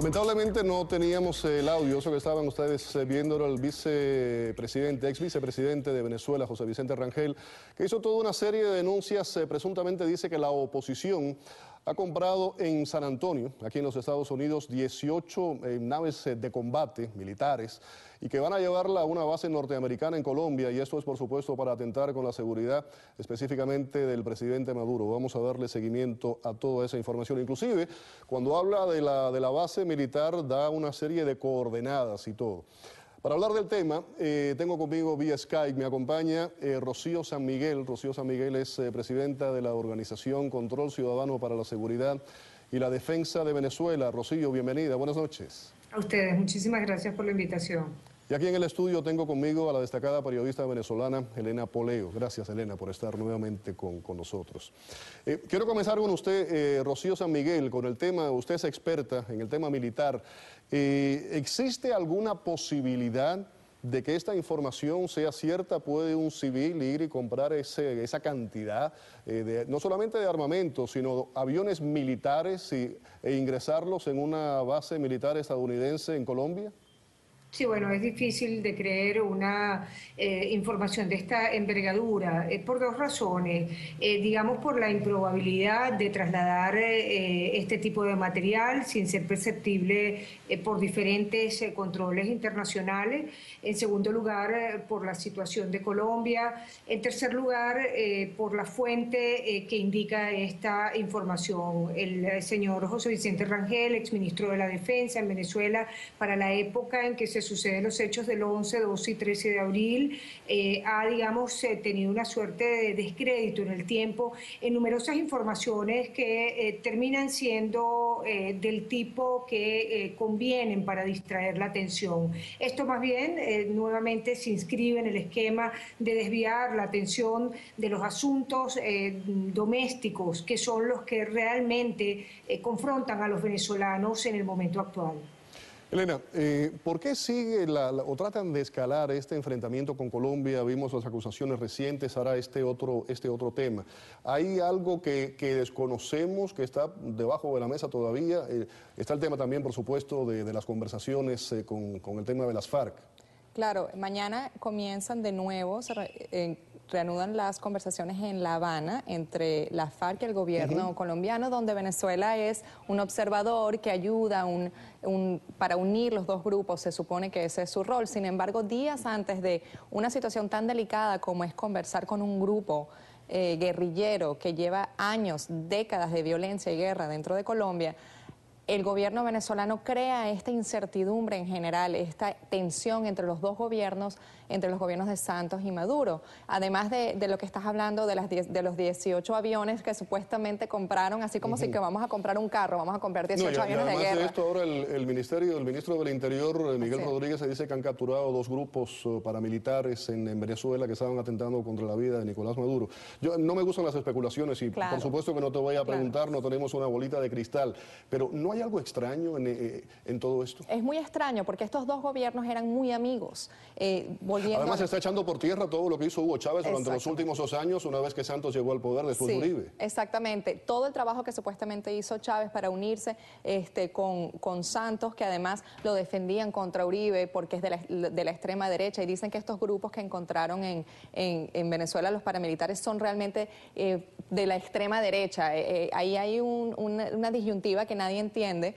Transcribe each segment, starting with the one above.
Lamentablemente no teníamos el audio, eso que estaban ustedes viendo era el vicepresidente, ex vicepresidente de Venezuela, José Vicente Rangel, que hizo toda una serie de denuncias, presuntamente dice que la oposición ha comprado en San Antonio, aquí en los Estados Unidos, 18 naves de combate militares y que van a llevarla a una base norteamericana en Colombia, y esto es por supuesto para atentar con la seguridad específicamente del presidente Maduro. Vamos a darle seguimiento a toda esa información. Inclusive, cuando habla de la base militar, da una serie de coordenadas y todo. Para hablar del tema, tengo conmigo vía Skype, me acompaña Rocío San Miguel. Rocío San Miguel es presidenta de la organización Control Ciudadano para la Seguridad y la Defensa de Venezuela. Rocío, bienvenida, buenas noches. A ustedes, muchísimas gracias por la invitación. Y aquí en el estudio tengo conmigo a la destacada periodista venezolana Elena Poleo. Gracias, Elena, por estar nuevamente con nosotros. Quiero comenzar con usted, Rocío San Miguel, con el tema, usted es experta en el tema militar. ¿Existe alguna posibilidad de que esta información sea cierta? ¿Puede un civil ir y comprar esa cantidad, no solamente de armamento, sino aviones militares e ingresarlos en una base militar estadounidense en Colombia? Sí, bueno, es difícil de creer una información de esta envergadura por dos razones. Digamos, por la improbabilidad de trasladar este tipo de material sin ser perceptible por diferentes controles internacionales. En segundo lugar, por la situación de Colombia. En tercer lugar, por la fuente que indica esta información. El señor José Vicente Rangel, exministro de la Defensa en Venezuela, para la época en que se suceden los hechos del 11, 12 y 13 de abril, ha, digamos, tenido una suerte de descrédito en el tiempo en numerosas informaciones que terminan siendo del tipo que convienen para distraer la atención. Esto más bien nuevamente se inscribe en el esquema de desviar la atención de los asuntos domésticos, que son los que realmente confrontan a los venezolanos en el momento actual. Elena, ¿por qué sigue o tratan de escalar este enfrentamiento con Colombia? Vimos las acusaciones recientes, ahora este otro tema. ¿Hay algo que desconocemos, que está debajo de la mesa todavía? Está el tema también, por supuesto, de las conversaciones con el tema de las FARC. Claro, mañana comienzan de nuevo, reanudan las conversaciones en La Habana entre la FARC y el gobierno colombiano, donde Venezuela es un observador que ayuda para unir los dos grupos, se supone que ese es su rol. Sin embargo, días antes de una situación tan delicada como es conversar con un grupo guerrillero que lleva años, décadas de violencia y guerra dentro de Colombia, el gobierno venezolano crea esta incertidumbre en general, esta tensión entre los dos gobiernos, entre los gobiernos de Santos y Maduro. Además de lo que estás hablando de los 18 aviones que supuestamente compraron, así como si que vamos a comprar un carro, vamos a comprar 18 aviones de guerra. Además de esto, ahora el ministro del Interior, Miguel Rodríguez, se dice que han capturado 2 grupos paramilitares en Venezuela que estaban atentando contra la vida de Nicolás Maduro. No me gustan las especulaciones y por supuesto que no te voy a preguntar, no tenemos una bolita de cristal, pero no ¿hay algo extraño en todo esto? Es muy extraño porque estos dos gobiernos eran muy amigos. Además se está echando por tierra todo lo que hizo Hugo Chávez durante los últimos 2 años, una vez que Santos llegó al poder después de Uribe. Exactamente. Todo el trabajo que supuestamente hizo Chávez para unirse con Santos, que además lo defendían contra Uribe porque es de la extrema derecha, y dicen que estos grupos que encontraron en Venezuela, los paramilitares, son realmente de la extrema derecha. Ahí hay una disyuntiva que nadie entiende.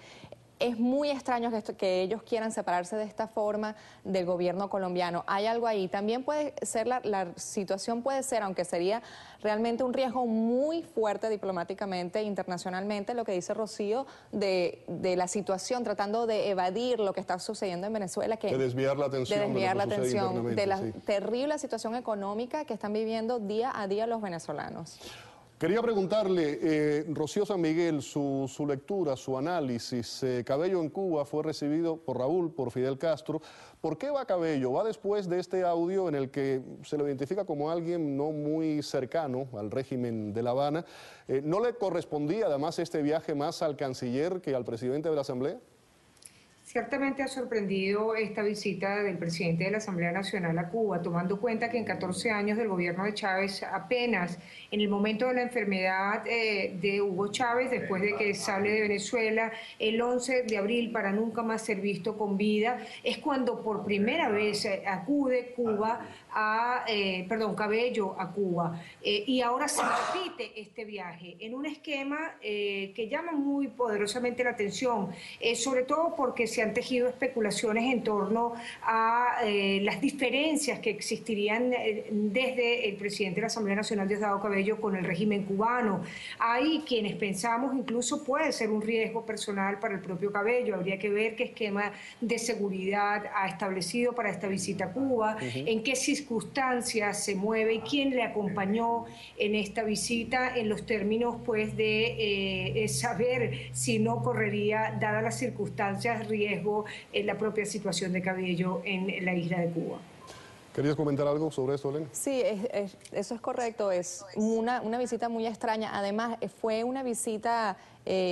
Es muy extraño que ellos quieran separarse de esta forma del gobierno colombiano. Hay algo ahí. También puede ser, la situación puede ser, aunque sería realmente un riesgo muy fuerte diplomáticamente, internacionalmente, lo que dice Rocío, de la situación, tratando de evadir lo que está sucediendo en Venezuela. De desviar la atención. De la terrible situación económica que están viviendo día a día los venezolanos. Quería preguntarle, Rocío San Miguel, su lectura, su análisis. Cabello en Cuba fue recibido por Raúl, por Fidel Castro. ¿Por qué va Cabello? Va después de este audio en el que se lo identifica como alguien no muy cercano al régimen de La Habana. ¿No le correspondía además este viaje más al canciller que al presidente de la Asamblea? Ciertamente ha sorprendido esta visita del presidente de la Asamblea Nacional a Cuba, tomando cuenta que en 14 años del gobierno de Chávez, apenas en el momento de la enfermedad de Hugo Chávez, después de que sale de Venezuela el 11 de abril para nunca más ser visto con vida, es cuando por primera vez acude Cabello a Cuba. Y ahora se repite este viaje en un esquema que llama muy poderosamente la atención, sobre todo porque se han tejido especulaciones en torno a las diferencias que existirían desde el presidente de la Asamblea Nacional, Diosdado Cabello, con el régimen cubano. Hay quienes pensamos incluso puede ser un riesgo personal para el propio Cabello. Habría que ver qué esquema de seguridad ha establecido para esta visita a Cuba, en qué circunstancias se mueve y quién le acompañó en esta visita, en los términos pues de saber si no correría, dadas las circunstancias, riesgo en la propia situación de Cabello en la isla de Cuba. ¿Querías comentar algo sobre esto, Elena? Sí, eso es correcto. Es una visita muy extraña. Además, fue una visita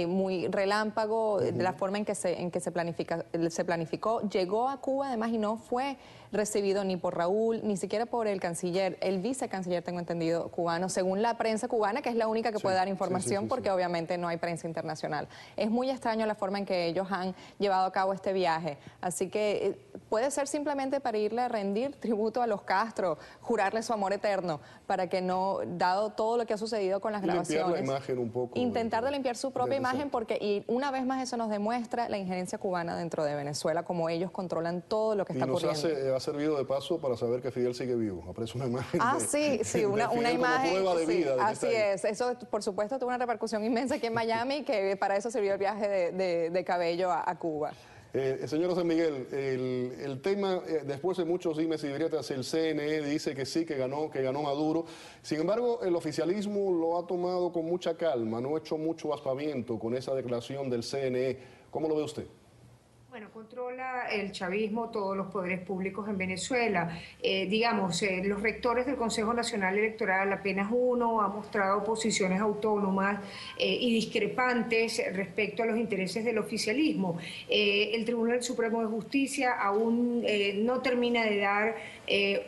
muy relámpago de la forma en que se planificó. Llegó a Cuba, además, y no fue recibido ni por Raúl, ni siquiera por el canciller, el vicecanciller, tengo entendido, cubano, según la prensa cubana, que es la única que puede dar información, porque obviamente no hay prensa internacional. Es muy extraño la forma en que ellos han llevado a cabo este viaje. Así que puede ser simplemente para irle a rendir tributo a los Castro, jurarle su amor eterno, para que no, dado todo lo que ha sucedido con las grabaciones, limpiar la imagen un poco, intentar de limpiar su propia imagen, porque y una vez más eso nos demuestra la injerencia cubana dentro de Venezuela, como ellos controlan todo lo que está ocurriendo. Ha servido de paso para saber que Fidel sigue vivo. Aparece una imagen una imagen como prueba de vida. Así es. Eso, por supuesto, tuvo una repercusión inmensa aquí en Miami, que para eso sirvió el viaje de Cabello a Cuba. Señor José Miguel, el tema, después de muchos dimes y diretes, el CNE dice que sí, que ganó Maduro. Sin embargo, el oficialismo lo ha tomado con mucha calma, no ha hecho mucho aspaviento con esa declaración del CNE. ¿Cómo lo ve usted? Bueno, controla el chavismo todos los poderes públicos en Venezuela. Los rectores del Consejo Nacional Electoral, apenas uno, ha mostrado posiciones autónomas y discrepantes respecto a los intereses del oficialismo. El Tribunal Supremo de Justicia aún no termina de dar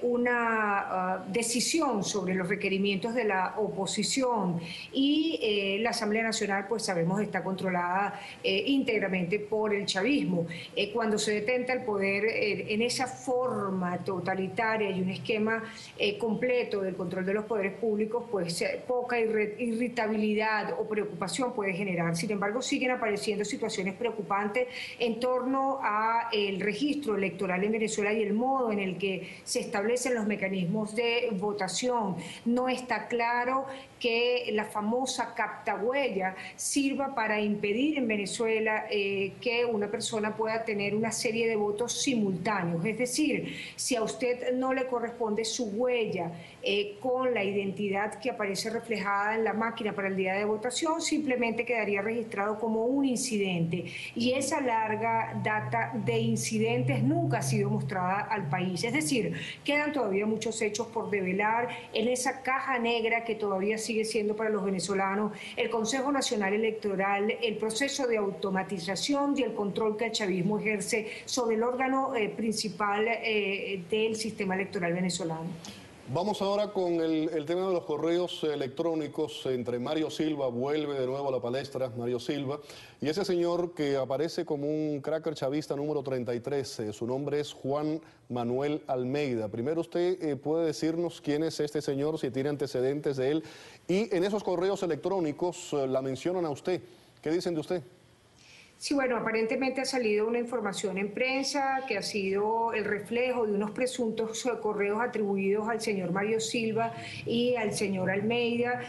una decisión sobre los requerimientos de la oposición, y la Asamblea Nacional, pues sabemos, está controlada íntegramente por el chavismo. Cuando se detenta el poder en esa forma totalitaria y un esquema completo del control de los poderes públicos, pues poca irritabilidad o preocupación puede generar. Sin embargo, siguen apareciendo situaciones preocupantes en torno al registro electoral en Venezuela y el modo en el que se establecen los mecanismos de votación. No está claro que la famosa captahuella sirva para impedir en Venezuela que una persona pueda tener una serie de votos simultáneos. Es decir, si a usted no le corresponde su huella con la identidad que aparece reflejada en la máquina para el día de votación, simplemente quedaría registrado como un incidente. Y esa larga data de incidentes nunca ha sido mostrada al país. Es decir, quedan todavía muchos hechos por develar en esa caja negra que todavía sigue siendo para los venezolanos el Consejo Nacional Electoral, el proceso de automatización y el control que el chavismo ejerce sobre el órgano principal del sistema electoral venezolano. Vamos ahora con el tema de los correos electrónicos entre Mario Silva, vuelve de nuevo a la palestra Mario Silva, y ese señor que aparece como un cracker chavista número 33, su nombre es Juan Manuel Almeida. Primero usted puede decirnos quién es este señor, si tiene antecedentes de él, y en esos correos electrónicos la mencionan a usted. ¿Qué dicen de usted? Sí, bueno, aparentemente ha salido una información en prensa que ha sido el reflejo de unos presuntos correos atribuidos al señor Mario Silva y al señor Almeida,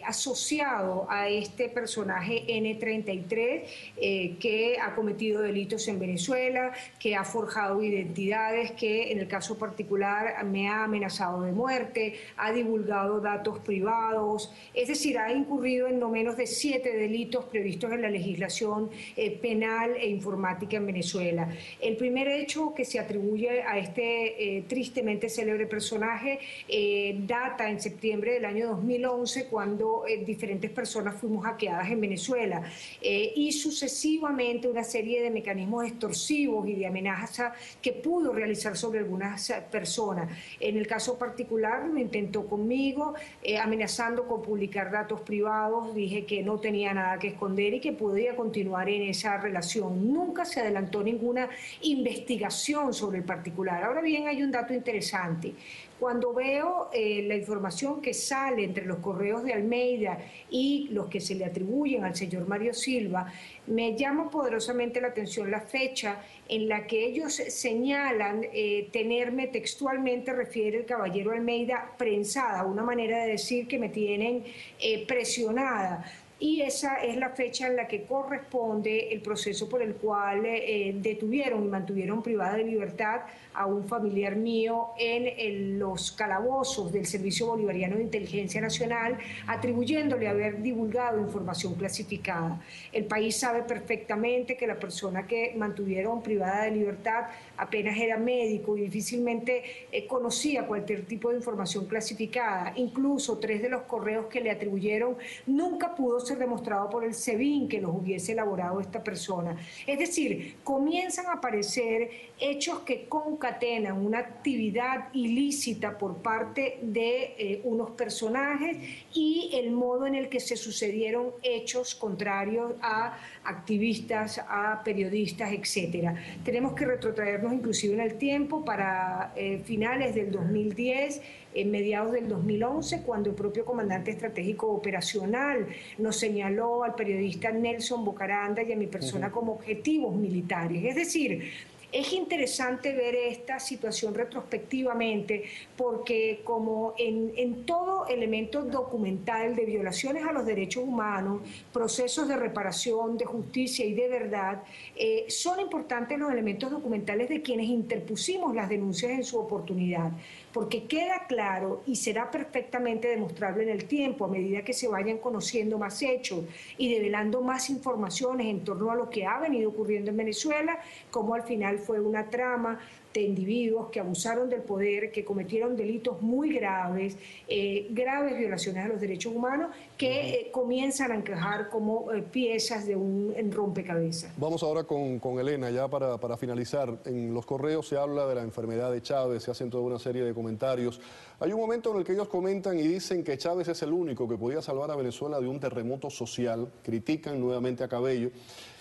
asociado a este personaje N33, que ha cometido delitos en Venezuela, que ha forjado identidades, que en el caso particular me ha amenazado de muerte, ha divulgado datos privados, es decir, ha incurrido en no menos de 7 delitos previstos en la legislación penal e informática en Venezuela. El primer hecho que se atribuye a este tristemente célebre personaje data en septiembre del año 2011, cuando diferentes personas fuimos hackeadas en Venezuela, y sucesivamente una serie de mecanismos extorsivos y de amenaza que pudo realizar sobre algunas personas. En el caso particular lo intentó conmigo, amenazando con publicar datos privados. Dije que no tenía nada que esconder y que podía continuar en esa relación. Nunca se adelantó ninguna investigación sobre el particular. Ahora bien, hay un dato interesante. Cuando veo la información que sale entre los correos de Almeida y los que se le atribuyen al señor Mario Silva, me llama poderosamente la atención la fecha en la que ellos señalan tenerme textualmente, refiere el caballero Almeida, prensada, una manera de decir que me tienen presionada. Y esa es la fecha en la que corresponde el proceso por el cual detuvieron y mantuvieron privada de libertad a un familiar mío en los calabozos del Servicio Bolivariano de Inteligencia Nacional, atribuyéndole haber divulgado información clasificada. El país sabe perfectamente que la persona que mantuvieron privada de libertad apenas era médico y difícilmente conocía cualquier tipo de información clasificada. Incluso 3 de los correos que le atribuyeron nunca pudo ser demostrado por el SEBIN que los hubiese elaborado esta persona. Es decir, comienzan a aparecer hechos que concatenan una actividad ilícita por parte de unos personajes y el modo en el que se sucedieron hechos contrarios a activistas, a periodistas, etcétera. Tenemos que retrotraernos inclusive en el tiempo para finales del 2010, en mediados del 2011, cuando el propio comandante estratégico operacional nos señaló al periodista Nelson Bocaranda y a mi persona como objetivos militares. Es decir, es interesante ver esta situación retrospectivamente porque como en todo elemento documental de violaciones a los derechos humanos, procesos de reparación, de justicia y de verdad, son importantes los elementos documentales de quienes interpusimos las denuncias en su oportunidad, porque queda claro y será perfectamente demostrable en el tiempo a medida que se vayan conociendo más hechos y develando más informaciones en torno a lo que ha venido ocurriendo en Venezuela, como al final fue una trama de individuos que abusaron del poder, que cometieron delitos muy graves, graves violaciones a los derechos humanos, que comienzan a encajar como piezas de un rompecabezas. Vamos ahora con Elena, ya para finalizar. En los correos se habla de la enfermedad de Chávez, se hacen toda una serie de comentarios. Hay un momento en el que ellos comentan y dicen que Chávez es el único que podía salvar a Venezuela de un terremoto social, critican nuevamente a Cabello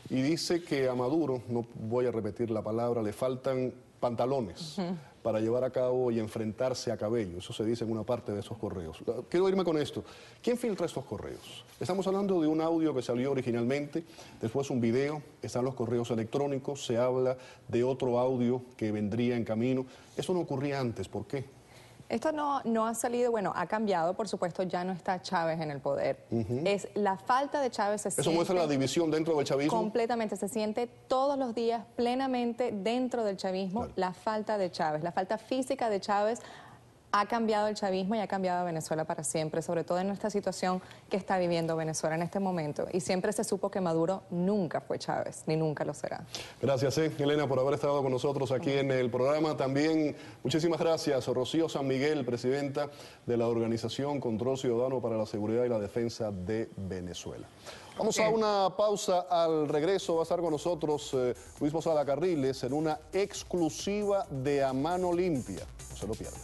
y dice que a Maduro, no voy a repetir la palabra, le faltan pantalones para llevar a cabo y enfrentarse a Cabello. Eso se dice en una parte de esos correos. Quiero irme con esto. ¿Quién filtra estos correos? Estamos hablando de un audio que salió originalmente, después un video, están los correos electrónicos, se habla de otro audio que vendría en camino. Eso no ocurría antes, ¿por qué? Esto no ha salido, bueno, ha cambiado, por supuesto, ya no está Chávez en el poder. Es la falta de Chávez se siente... ¿Eso muestra la división dentro del chavismo? Completamente, se siente todos los días plenamente dentro del chavismo, claro. La falta de Chávez, la falta física de Chávez ha cambiado el chavismo y ha cambiado a Venezuela para siempre, sobre todo en esta situación que está viviendo Venezuela en este momento. Y siempre se supo que Maduro nunca fue Chávez, ni nunca lo será. Gracias, Elena, por haber estado con nosotros aquí en el programa. También muchísimas gracias, Rocío San Miguel, presidenta de la Organización Control Ciudadano para la Seguridad y la Defensa de Venezuela. Vamos a una pausa. Al regreso va a estar con nosotros Luis Posada Carriles en una exclusiva de A Mano Limpia. No se lo pierdan.